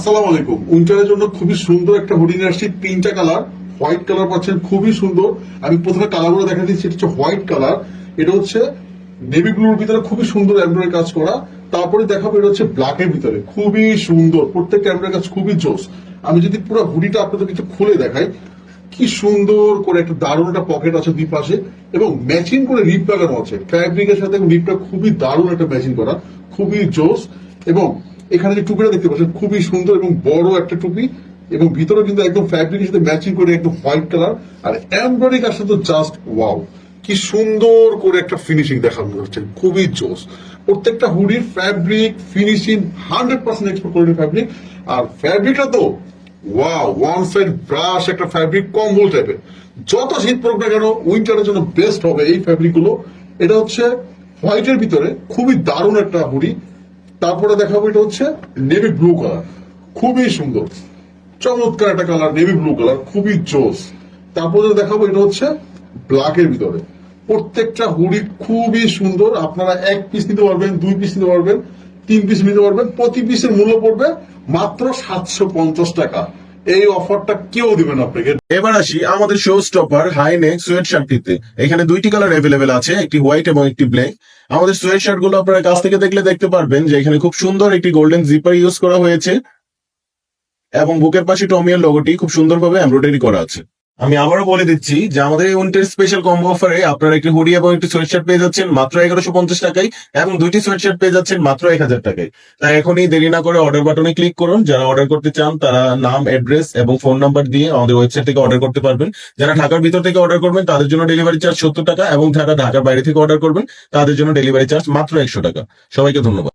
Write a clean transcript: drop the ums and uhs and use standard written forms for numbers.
আসসালামু আলাইকুম। উইন্টারের জন্য খুবই সুন্দর একটা হুডি নিয়ে আসছি, 3টা কালার। হোয়াইট কালার পাচ্ছেন, খুবই সুন্দর। আমি প্রথমে কালারগুলো দেখা দিচ্ছি। এটা হচ্ছে হোয়াইট কালার, এটা হচ্ছে নেভি ব্লুর ভিতরে খুবই সুন্দর এমব্রয়ডারি কাজ করা। তারপরে দেখাবো এটা হচ্ছে ব্ল্যাকের ভিতরে, খুবই সুন্দর। প্রত্যেকটা এমব্রয়ডারি কাজ খুবই জোস। আমি যদি পুরো হুডিটা আপনাদের কিছু খুলে দেখাই, কি সুন্দর করে একটা দারুণ একটা পকেট আছে দুই পাশে, এবং ম্যাচিং করে রিপ লাগানো আছে ফ্যাব্রিকের সাথে। রিপটা খুবই দারুণ একটা ম্যাচিং করা, খুবই জোস। এবং এখানে যে টুপিটা দেখতে পাচ্ছেন খুবই সুন্দর এবং বড় একটা টুপি, এবং ভিতরে কিন্তু একদম ফ্যাব্রিকের সাথে ম্যাচিং করে একদম হোয়াইট কালার। আর এমব্রয়ডারি কাজটা তো জাস্ট ওয়াও, কি সুন্দর করে একটা ফিনিশিং দেখানো হচ্ছে, খুবই জোস। প্রত্যেকটা হুডির ফ্যাব্রিক ফিনিশিং 100% এক্সপোর্ট করে ফ্যাব্রিক। আর ফ্যাব্রিকটা তো ওয়াও, ওয়ান সাইড ব্রাশ একটা ফ্যাব্রিক, কম্বল টাইপের। যত শীত পড়ুক না কেন উইন্টারের জন্য বেস্ট হবে এই ফ্যাব্রিক গুলো। এটা হচ্ছে হোয়াইটের ভিতরে খুবই দারুণ একটা হুডি। তারপরে দেখাবো এটা হচ্ছে নেভি ব্লু কালার, খুবই সুন্দর, চমৎকার একটা কালার, নেভি ব্লু কালার, খুবই জোস। তারপরে দেখাবো এটা হচ্ছে ব্ল্যাকের ভিতরে। প্রত্যেকটা হুডি খুবই সুন্দর। আপনারা 1 পিস নিতে পারবেন, 2 পিস নিতে পারবেন, 3 পিস নিতে পারবেন। প্রতি পিসের মূল্য পড়বে মাত্র 750 টাকা। এই অফারটা কেউ দিবেন আপনাকে। এবার আসি আমাদের show stopper high neck sweat শার্টটিতে। এখানে দুইটি কালার অ্যাভেলেবেল আছে, একটি হোয়াইট এবং একটি ব্ল্যাক। আমাদের সোয়েট শার্ট গুলো আপনারা কাছ থেকে দেখলে দেখতে পারবেন যে এখানে খুব সুন্দর একটি গোল্ডেন জিপার ইউজ করা হয়েছে, এবং বুকের পাশে টমিয়ার লোগোটি খুব সুন্দরভাবে এমব্রয়ডারি করা আছে। আমি আবারও বলে দিচ্ছি যে আমাদের এই উইন্টার স্পেশাল কম্বো অফারে আপনারা একটি হুডি এবং একটি সোয়েট শার্ট পেয়ে যাচ্ছেন মাত্র 1150 টাকায়, এবং দুইটি সোয়েট শার্ট পেয়ে যাচ্ছেন মাত্র 1000 টাকায়। তাই এখনই দেরি না করে অর্ডার বাটনে ক্লিক করুন। যারা অর্ডার করতে চান তারা নাম, অ্যাড্রেস এবং ফোন নাম্বার দিয়ে আমাদের ওয়েবসাইট থেকে অর্ডার করতে পারবেন। যারা ঢাকার ভিতর থেকে অর্ডার করবেন তাদের জন্য ডেলিভারি চার্জ 70 টাকা, এবং যারা ঢাকার বাইরে থেকে অর্ডার করবেন তাদের জন্য ডেলিভারি চার্জ মাত্র 100 টাকা। সবাইকে ধন্যবাদ।